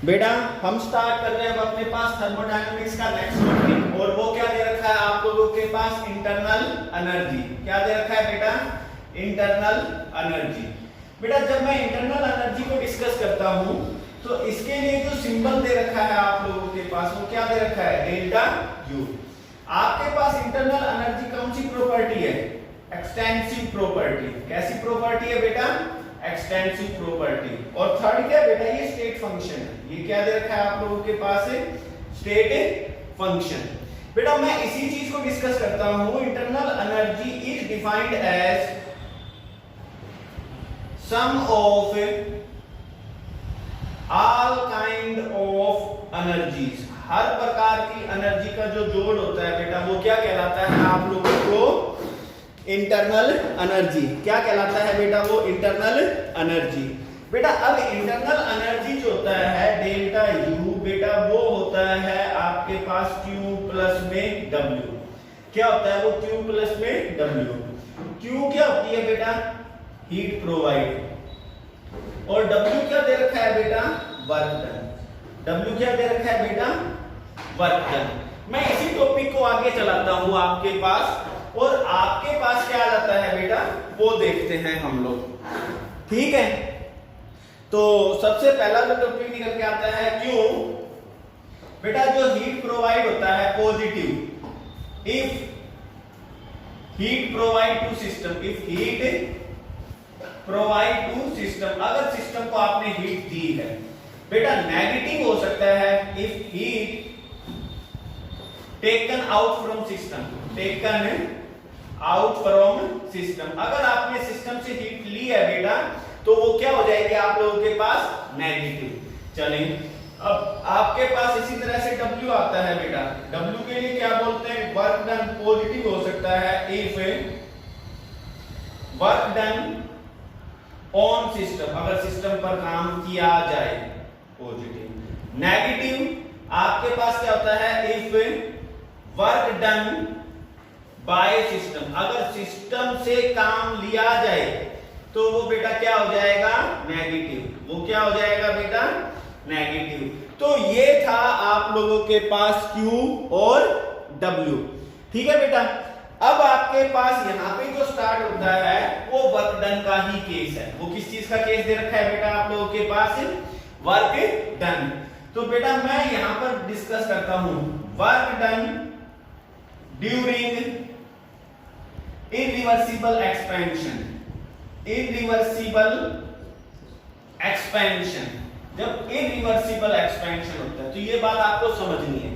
बेटा हम स्टार्ट कर रहे हैं अब अपने पास थर्मोडायनामिक्स का नेक्स्ट टॉपिक, और वो क्या दे रखा है आप लोगों के पास, इंटरनल एनर्जी। क्या दे रखा है बेटा? Internal energy. बेटा जब मैं इंटरनल एनर्जी को डिस्कस करता हूं तो इसके लिए जो सिंबल दे रखा है आप लोगों के पास वो क्या दे रखा है? Delta U. आपके पास इंटरनल एनर्जी कौन सी प्रॉपर्टी है? Extensive property. कैसी प्रॉपर्टी है बेटा? Extensive property. और थर्ड क्या बेटा? ये स्टेट फंक्शन है। ये क्या दे रखा है आप लोगों के पास है? State function. बेटा मैं इसी चीज को डिस्कस करता हूं। Internal energy is defined as sum of all kind of energies. हर प्रकार की एनर्जी का जो जोड़ होता है बेटा वो क्या कहलाता है आप लोगों को? Internal energy. क्या कहलाता है बेटा? वो इंटरनल एनर्जी। बेटा अब इंटरनल एनर्जी जो होता है डेल्टा यू बेटा वो होता है आपके पास Q प्लस में W। क्या होता है वो? Q प्लस में W। Q क्या होती है बेटा? Heat provide. और W क्या दे रखा है बेटा? Work done. W क्या दे रखा है बेटा? Work done. मैं इसी टॉपिक को आगे चलाता हूं आपके पास, और आपके पास क्या आ जाता है बेटा वो देखते हैं हम लोग। ठीक है, तो सबसे पहला जो टॉपिक निकल के आता है क्यों बेटा, जो हीट प्रोवाइड होता है positive, if heat provide to system, if heat provide to system, अगर सिस्टम को आपने हीट दी है बेटा। नेगेटिव हो सकता है if heat taken out from system, taken out from system. अगर आपने सिस्टम से हीट ली है बेटा तो वो क्या हो जाएगी आप लोगों के पास? नेगेटिव। चलें, अब आपके पास इसी तरह से W आता है बेटा। W के लिए क्या बोलते हैं? वर्क डन पॉजिटिव हो सकता है if work done on system, अगर सिस्टम पर काम किया जाए, पॉजिटिव। नेगेटिव आपके पास क्या होता है? If work done by system, अगर सिस्टम से काम लिया जाए तो वो बेटा क्या हो जाएगा? नेगेटिव। वो क्या हो जाएगा बेटा? नेगेटिव। तो ये था आप लोगों के पास Q और W। ठीक है बेटा, अब आपके पास यहां पे जो स्टार्ट होता है वो वर्क डन का ही केस है। वो किस चीज का केस दे रखा है बेटा आप लोगों के पास? Work done. तो बेटा मैं यहां पर डिस्कस करता हूं work done during irreversible expansion, irreversible expansion। जब irreversible expansion होता है तो ये बात आपको समझनी है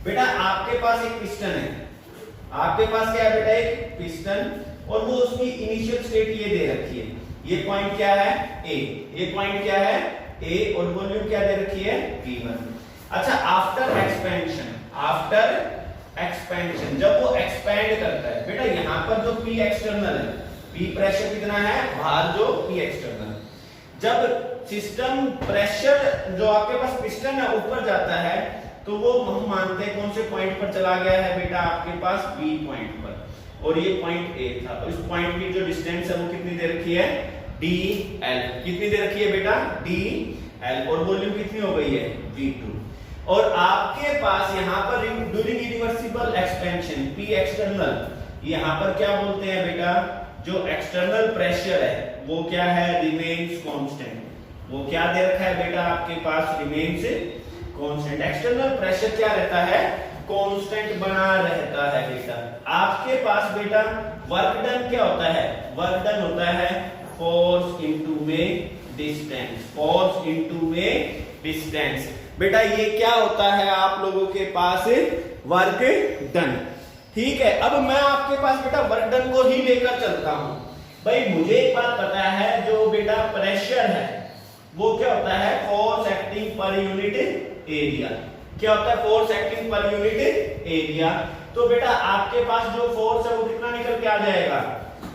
बेटा। आपके पास एक पिस्टन है, आपके पास क्या है बेटा? एक पिस्टन, और वो उसकी इनिशियल स्टेट ये दे रखी है। ये पॉइंट क्या है? A। ये पॉइंट क्या है? A, और वॉल्यूम क्या दे रखी है? V1। अच्छा, आफ्टर एक्सपेंशन, आफ्टर एक्सपेंशन जब वो एक्सपेंड करता है बेटा, यहां पर जो P एक्सटर्नल है, P प्रेशर कितना है बाहर, जो P एक्सटर्नल, जब सिस्टम प्रेशर जो आपके पास पिस्टन है ऊपर जाता है तो वो हम मानते हैं कौन से पॉइंट पर चला गया है बेटा? आपके पास B पॉइंट पर, और ये पॉइंट A था। तो इस पॉइंट की जो डिस्टेंस है वो कितनी दे रखी है? DL। कितनी दे रखी है बेटा? DL। और वॉल्यूम कितनी हो गई है? V2। और आपके पास यहां पर during irreversible expansion P external, यहां पर क्या बोलते हैं बेटा? जो एक्सटर्नल प्रेशर है वो क्या है? Remains constant. वो क्या दे रखा है बेटा आपके पास? Remains constant. एक्सटर्नल प्रेशर क्या रहता है? कांस्टेंट बना रहता है बेटा। आपके पास बेटा वर्क डन क्या होता है? वर्क डन होता है फोर्स इनटू में डिस्टेंस, फोर्स इनटू में डिस्टेंस। बेटा ये क्या होता है आप लोगों के पास? Work done. ठीक है, अब मैं आपके पास बेटा वर्क डन को ही लेकर चलता हूं। भाई मुझे एक बात पता है, जो बेटा प्रेशर है वो क्या होता है? Force acting per unit area. क्या होता है? Force acting per unit area. तो बेटा आपके पास जो फोर्स है वो कितना निकल के आ जाएगा?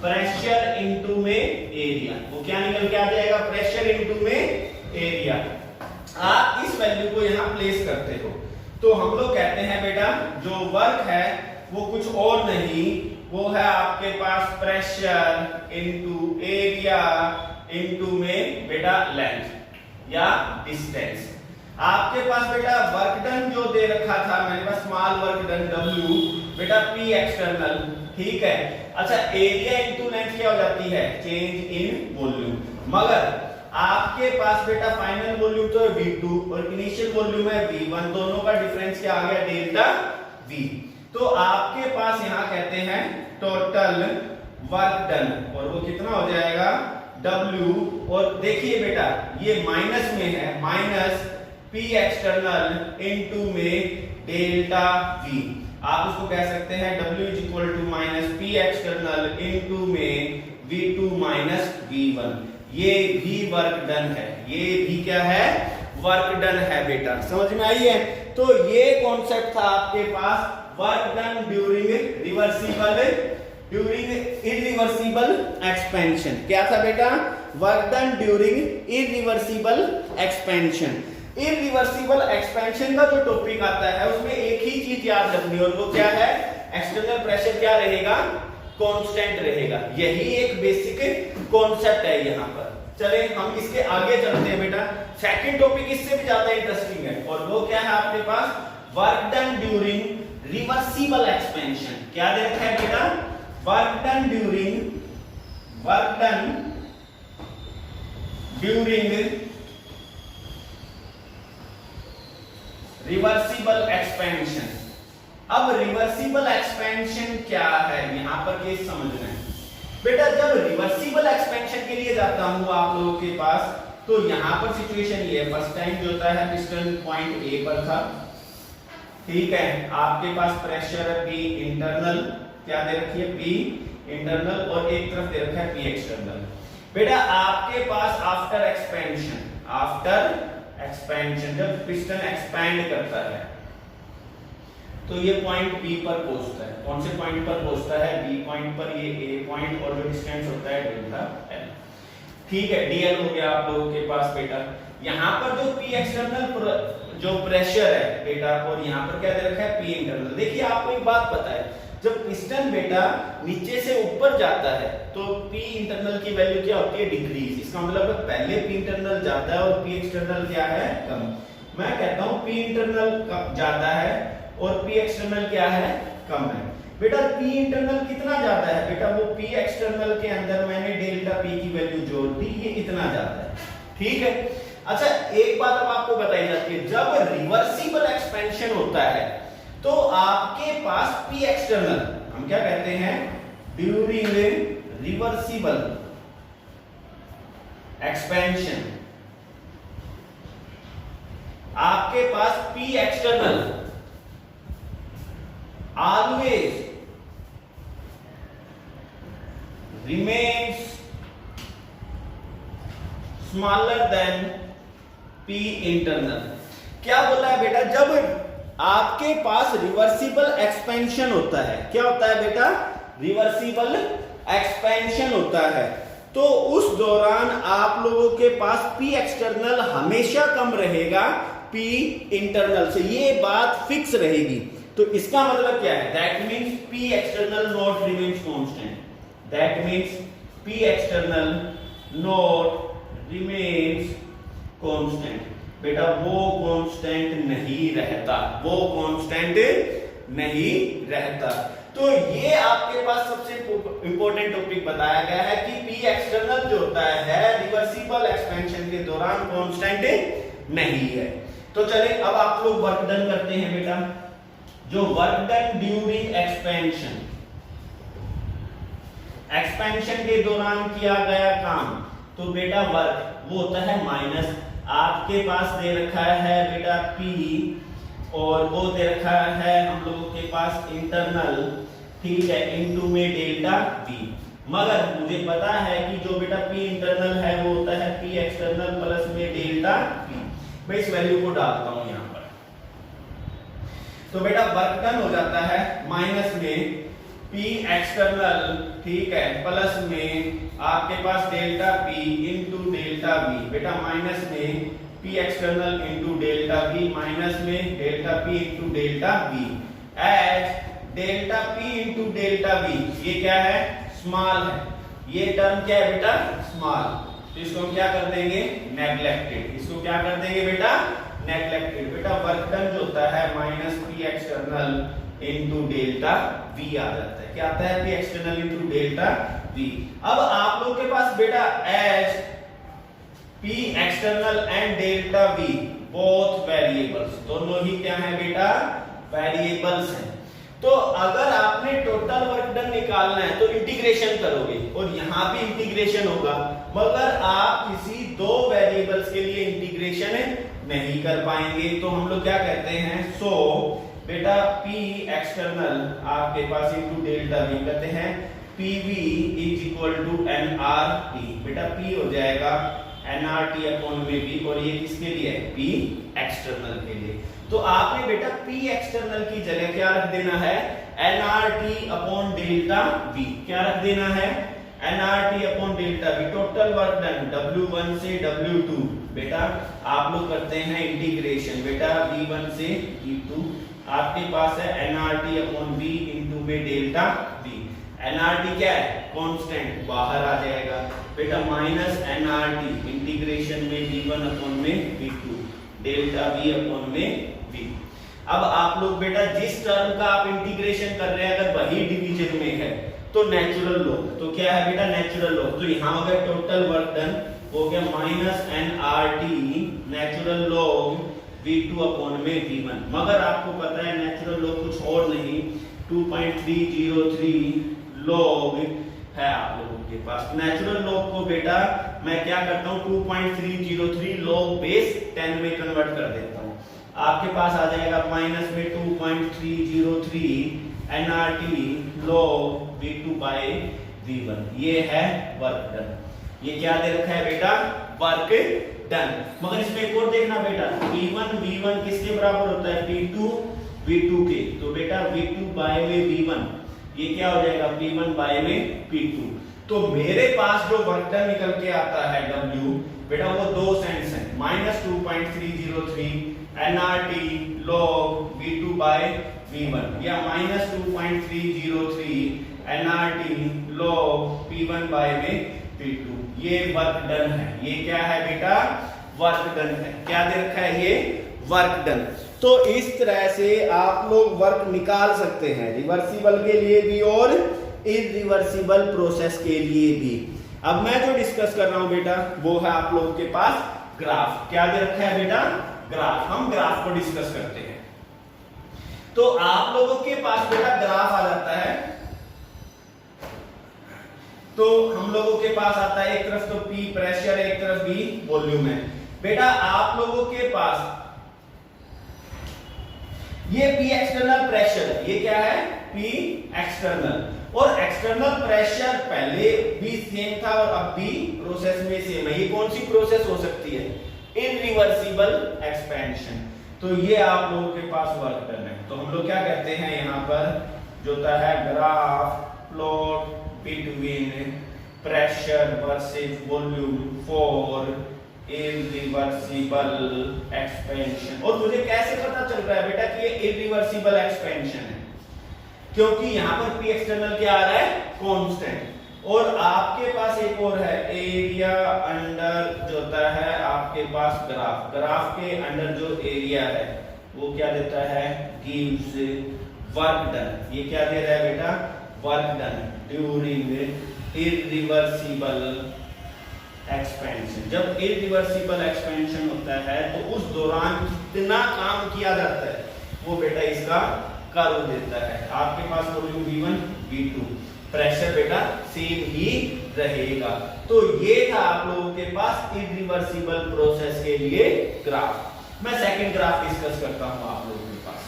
प्रेशर इनटू में एरिया। वो क्या निकल के आ जाएगा? प्रेशर इनटू में एरिया। आप इस वैल्यू को यहां प्लेस करते हो तो हम लोग कहते हैं बेटा जो वर्क है वो कुछ और नहीं, वो है आपके पास प्रेशर इनटू एरिया इनटू में बेटा लेंथ या डिस्टेंस। आपके पास बेटा वर्क डन जो दे रखा था मेरे पास स्मॉल वर्क डन W बेटा P एक्सटर्नल, ठीक है। अच्छा एरिया इनटू लेंथ क्या हो जाती है, चेंज इन वॉल्यूम, मगर आपके पास बेटा फाइनल वॉल्यूम तो है V2 और इनिशियल वॉल्यूम है V1, दोनों का डिफरेंस क्या आ गया, डेल्टा V। तो आपके पास यहां कहते हैं टोटल वर्क डन और वो कितना हो जाएगा W, और देखिए बेटा ये माइनस में है, माइनस P एक्सटर्नल इनटू में डेल्टा V। आप उसको कह सकते हैं W is equal to minus P external into में V2 माइनस V1। ये भी वर्क डन है, ये भी क्या है, वर्क डन है बेटा, समझ में आई है। तो ये कॉन्सेप्ट था आपके पास work done during reversible, during irreversible expansion. क्या था बेटा, work done during irreversible expansion. Irreversible expansion का जो टॉपिक आता है उसमें एक ही चीज याद रखनी है और वो क्या है, एक्सटर्नल प्रेशर क्या रहेगा, कांस्टेंट रहेगा। यही एक बेसिक कॉन्सेप्ट है यहाँ पर। चले हम इसके आगे चलते हैं बेटा। सेकंड टॉपिक इससे भी ज्यादा इंटरेस्टिंग है और वो क्या है आपके पास, work done during reversible expansion. क्या दे रखा है बेटा, work done during reversible expansion. अब रिवर्सिबल एक्सपेंशन क्या है, यहां पर केस समझना है बेटा। जब रिवर्सिबल एक्सपेंशन के लिए जाता हूं आप लोगों के पास, तो यहां पर सिचुएशन ये है, फर्स्ट टाइम जो होता है पिस्टन पॉइंट ए पर था, ठीक है। आपके पास प्रेशर P इंटरनल क्या दे रखी है, P इंटरनल और एक तरफ दे रखा है P एक्सटर्नल। बेटा आपके पास आफ्टर एक्सपेंशन जब पिस्टन एक्सपैंड करता है तो ये पॉइंट P पर पहुंचता है। कौन से पॉइंट पर पहुंचता है, B पॉइंट पर, ये A पॉइंट और जो डिस्टेंस होता है डेल्टा L, ठीक है। DL हो गया आप लोगों के पास बेटा। यहां पर जो P एक्सटर्नल जो प्रेशर है बेटा और यहां पर क्या दे रखा है P इंटरनल। देखिए आपको एक बात पता है, जब पिस्टन बेटा नीचे से ऊपर जाता है तो P इंटरनल की वैल्यू क्या होती है, डिक्रीज। इसका मतलब है पहले P इंटरनल ज्यादा है और P एक्सटर्नल क्या है, कम। मैं कहता हूं P इंटरनल ज्यादा है और P एक्सटर्नल क्या है, कम है। बेटा P इंटरनल कितना ज्यादा है बेटा, वो P एक्सटर्नल के अंदर मैंने डेल्टा P की वैल्यू जोड़ दी, ये इतना ज्यादा है, ठीक है। अच्छा एक बात अब आपको बताई जाती है, जब रिवर्सिबल एक्सपेंशन होता है तो आपके पास P एक्सटर्नल हम क्या कहते हैं, ड्यूरिंग रिवर्सिबल एक्सपेंशन आपके पास P external always remains smaller than P internal। क्या बोला है बेटा, जब आपके पास रिवर्सिबल एक्सपेंशन होता है, क्या होता है बेटा, रिवर्सिबल एक्सपेंशन होता है, तो उस दौरान आप लोगों के पास P एक्सटर्नल हमेशा कम रहेगा P इंटरनल से, ये बात फिक्स रहेगी। तो इसका मतलब क्या है, that means P external not remains constant, that means P external not remains constant. बेटा वो कांस्टेंट नहीं रहता, वो कांस्टेंट नहीं रहता। तो ये आपके पास सबसे इंपॉर्टेंट टॉपिक बताया गया है कि P एक्सटर्नल जो होता है रिवर्सिबल एक्सपेंशन के दौरान कांस्टेंट नहीं है। तो चले अब आप लोग वर्क डन करते हैं बेटा। जो वर्क डन ड्यूरिंग एक्सपेंशन के दौरान किया गया काम, तो बेटा वर्क वो होता है माइनस, आपके पास दे रखा है बेटा P और वो दे रखा है हम लोगों के पास इंटरनल, ठीक है, इनटू में डेल्टा V। मगर मुझे पता है कि जो बेटा P इंटरनल है वो होता है P एक्सटर्नल प्लस में डेल्टा V। मैं इस वैल्यू को डालता हूं यहां पर, तो बेटा वर्क डन हो जाता है माइनस में P एक्सटर्नल, ठीक है, प्लस में आपके पास delta P into delta V। बेटा माइनस में P external into delta V minus में delta P into delta V as delta P into delta V। ये क्या है, स्मॉल है, ये टर्म क्या है बेटा, स्मॉल। तो इसको हम क्या कर देंगे, नेग्लेक्टेड। इसको क्या कर देंगे बेटा, नेग्लेक्टेड। बेटा वर्क डन जो होता है minus P external into delta V आ जाता है। क्या आता है? P external into delta V. अब आप लोग के पास बेटा as P external and delta V both variables, दोनों ही क्या है बेटा? वेरिएबल्स हैं। तो अगर आपने टोटल वर्क डन निकालना है तो इंटीग्रेशन करोगे और यहां भी इंटीग्रेशन होगा, मगर आप किसी दो वेरिएबल्स के लिए इंटीग्रेशन नहीं कर पाएंगे। तो हम लोग क्या कहते हैं? सो बेटा P एक्सटर्नल आपके पास इनटू डेल्टा V कहते हैं PV is equal to nRT। बेटा P हो जाएगा nRT अपॉन में V, और ये किसके लिए है? P एक्सटर्नल के लिए। तो आपने बेटा P एक्सटर्नल की जगह क्या रख देना है? nRT upon delta V। क्या रख देना है? nRT upon delta V। Total work done W1 से W2 बेटा आप लोग करते हैं इंटीग्रेशन। बेटा V1 से V2 आपके पास है nRT अपॉन V इंटू में डेल्टा V। nRT क्या है? कांस्टेंट, बाहर आ जाएगा बेटा माइनस nRT इंटीग्रेशन में V1 अपॉन में V2 डेल्टा V अपॉन में V। अब आप लोग बेटा जिस टर्म का आप इंटीग्रेशन कर रहे हैं अगर वही डिवीजन में है तो नेचुरल लॉग, तो क्या है बेटा? Natural log. तो यहां अगर टोटल वर्क डन हो गया minus nRT natural log V2 upon में V1। मगर आपको पता है नेचुरल लॉग कुछ और नहीं 2.303 लॉग है आप लोगों के पास। नेचुरल लॉग को बेटा मैं क्या करता हूं 2.303 लॉग बेस 10 में कन्वर्ट कर देता हूं। आपके पास आ जाएगा माइनस में 2.303 nRT log V2 bye V1। ये है वर्क डन। ये क्या दे रखा है बेटा? Work done. मगर इसमें एक और देखना बेटा, P1 V1 किसके बराबर होता है? P2 V2 के। तो बेटा V2 बाय में V1 ये क्या हो जाएगा? P1 बाय में P2। तो मेरे पास जो वर्क डन निकल के आता है W बेटा वो दो सेंस है, minus 2.303 nRT log V2 bye V1 या minus 2.303 nRT log P1 bye में P2। ये वर्क डन है। ये क्या है बेटा? वर्क डन है। क्या दे रखा है? ये वर्क डन। तो इस तरह से आप लोग वर्क निकाल सकते हैं रिवर्सिबल के लिए भी और इरिवर्सिबल प्रोसेस के लिए भी। अब मैं जो डिस्कस कर रहा हूं बेटा वो है आप लोगों के पास ग्राफ। क्या दे रखा है बेटा? ग्राफ। हम ग्राफ को डिस्कस करते हैं। तो आप लोगों के पास बेटा ग्राफ आ जाता है, तो हम लोगों के पास आता है एक तरफ तो P प्रेशर है, एक तरफ B वॉल्यूम है। बेटा आप लोगों के पास ये P एक्सटर्नल प्रेशर है, ये क्या है? P external. और एक्सटर्नल प्रेशर पहले भी सेम था और अब भी प्रोसेस में सेम है। ये कौन सी प्रोसेस हो सकती है? Irreversible expansion. तो ये आप लोगों के पास वर्क डन है। तो हम लोग क्या कहते हैं यहाँ पर जो होता है graph plot between pressure versus volume for irreversible expansion. और मुझे कैसे पता चल रहा है बेटा कि ये इरिवर्सिबल एक्सपेंशन है? क्योंकि यहाँ पर P एक्सटर्नल क्या आ रहा है? कांस्टेंट। और आपके पास एक और है एरिया अंडर जो होता है आपके पास ग्राफ। ग्राफ के अंडर जो एरिया है वो क्या देता है? Gives work done. ये क्या दे रहा है बेटा? Work done during irreversible expansion. जब इरिवर्सिबल एक्सपेंशन होता है तो उस दौरान कितना काम किया जाता है वो बेटा इसका कर्व देता है। आपके पास वॉल्यूम V1 V2 प्रेशर बेटा सेम ही रहेगा। तो ये था आप लोगों के पास इरिवर्सिबल प्रोसेस के लिए ग्राफ। मैं सेकंड ग्राफ डिस्कस करता हूं आप लोगों के पास।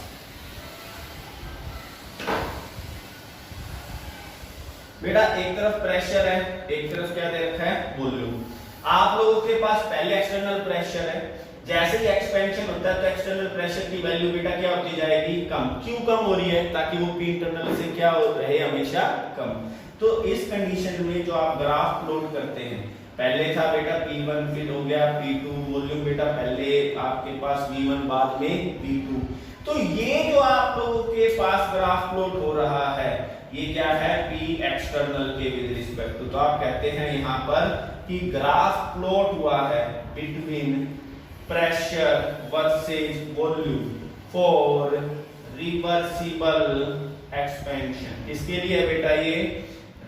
बेटा एक तरफ प्रेशर है, एक तरफ क्या दे रखा है? वॉल्यूम। आप लोगों के पास पहले एक्सटर्नल प्रेशर है, जैसे ही एक्सपेंशन होता है तो एक्सटर्नल प्रेशर की वैल्यू बेटा क्या होती जाएगी? कम। क्यों कम हो रही है? ताकि वो P इंटरनल से क्या हो रहे? हमेशा कम। तो इस कंडीशन में जो आप ग्राफ प्लॉट करते हैं, पहले था बेटा P1 फिर हो गया P2 वॉल्यूम बेटा पहले आपके पास V1 बाद में V2। तो ये जो आप लोगों के पास ग्राफ प्लॉट हो रहा है ये क्या है? P एक्सटर्नल के विद रिस्पेक्ट टू। तो आप कहते हैं यहां पर कि ग्राफ प्लॉट हुआ है between pressure versus volume for reversible expansion. किसके लिए है बेटा ये?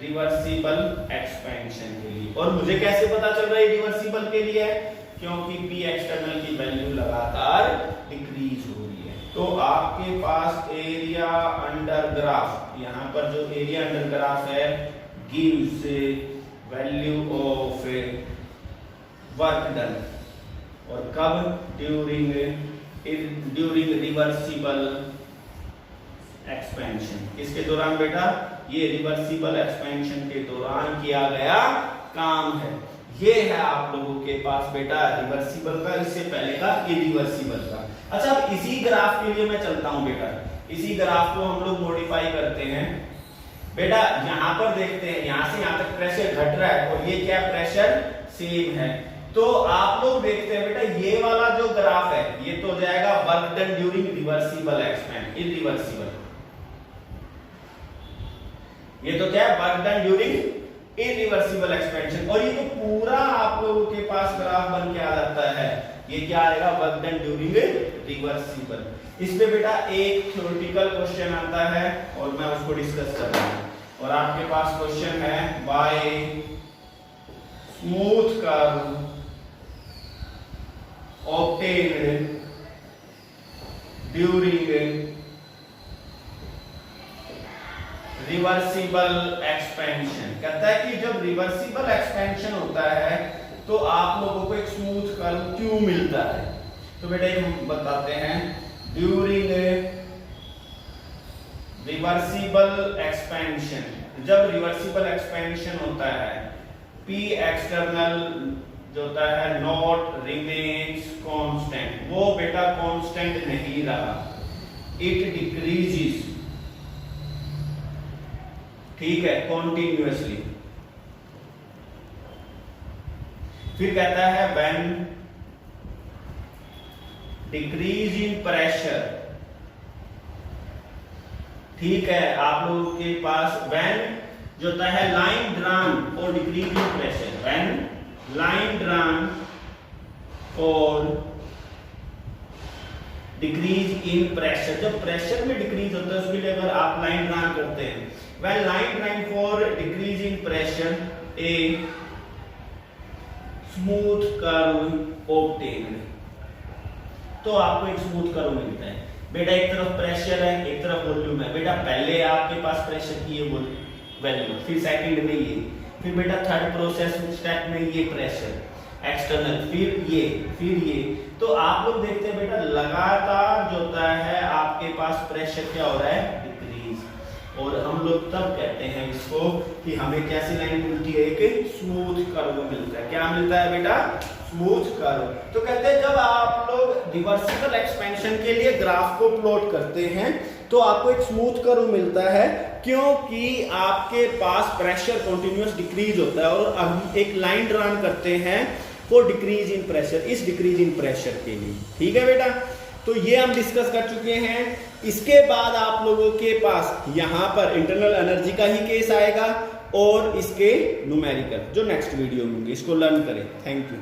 रिवर्सिबल एक्सपेंशन के लिए। और मुझे कैसे पता चल रहा है रिवर्सिबल के लिए है? क्योंकि पी एक्सटर्नल की वैल्यू लगातार डिक्रीज हो रही है। तो आपके पास एरिया अंडर ग्राफ, यहाँ पर जो एरिया अंडर ग्राफ है gives value of work done, और कब? During reversible expansion. किसके दौरान बेटा? ये रिवर्सिबल एक्सपेंशन के दौरान किया गया काम है। ये है आप लोगों के पास बेटा रिवर्सिबल का, इससे पहले का इरिवर्सिबल का। अच्छा, अब इसी ग्राफ के लिए मैं चलता हूं बेटा। इसी ग्राफ को हम लोग मॉडिफाई करते हैं बेटा। यहां पर देखते हैं, यहां से यहां तक प्रेशर घट रहा है और ये क्या प्रेशर सेम है। तो आप लोग देखते हैं बेटा, ये वाला जो ग्राफ है ये तो हो जाएगा work done during reversible expansion, irreversible. ये तो क्या है? Work done during irreversible expansion. और ये तो पूरा आप लोगों के पास ग्राफ बन के आ जाता है, ये क्या आएगा? Work done during reversible. इस पे बेटा एक थ्योरेटिकल क्वेश्चन आता है और मैं उसको डिस्कस कर रहा हूं। और आपके पास क्वेश्चन है bye smooth curve obtained during reversible expansion. कहता है कि जब रिवर्सिबल एक्सपेंशन होता है तो आप लोगों को एक स्मूथ कर्व क्यों मिलता है? तो बेटा ये हम बताते हैं। ड्यूरिंग रिवर्सिबल एक्सपेंशन, जब रिवर्सिबल एक्सपेंशन होता है, पी एक्सटर्नल जो होता है नॉट रिमेन्स कांस्टेंट, वो बेटा कांस्टेंट नहीं रहा, इट डिक्रीजेस, ठीक है, कॉन्टिन्यूअसली। फिर कहता है व्हेन डिक्रीज इन प्रेशर, ठीक है, आप लोगों के पास व्हेन जो होता है लाइन ड्रान और decrease in pressure, when line drawn और डिक्रीज इन प्रेशर, जब प्रेशर में डिक्रीज होता है उसके लिए अगर आप लाइन ड्रान करते हैं, when line drawing for decrease in pressure a smooth curve obtained, तो आपको एक स्मूथ कर्व मिलता है। बेटा एक तरफ प्रेशर है, एक तरफ वॉल्यूम है। बेटा पहले आपके पास प्रेशर की ये वैल्यू, फिर सेकंड में ये, फिर बेटा थर्ड प्रोसेस स्टेप में ये प्रेशर एक्सटर्नल, फिर ये। तो आप लोग देखते हैं बेटा लगातार जो होता है आपके पास प्रेशर क्या हो रहा है? डिक्रीज। और हम लोग तब कहते हैं इसको कि हमें कैसी लाइन मिलती है? एक स्मूथ कर्व मिलता है। क्या मिलता है बेटा? Smooth curve. तो कहते हैं जब आप लोग रिवर्सिबल एक्सपेंशन के लिए ग्राफ को प्लॉट करते हैं तो आपको एक स्मूथ कर्व मिलता है, क्योंकि आपके पास प्रेशर कंटीन्यूअस डिक्रीज होता है और हम एक लाइन ड्रान करते हैं फॉर डिक्रीज इन प्रेशर, इस डिक्रीज इन प्रेशर के लिए। ठीक है बेटा, तो ये हम डिस्कस कर चुके हैं। इसके बाद आप लोगों के पास यहां पर इंटरनल एनर्जी का ही केस आएगा और इसके न्यूमेरिकल जो नेक्स्ट वीडियो में होंगे, इसको लर्न करें। Thank you.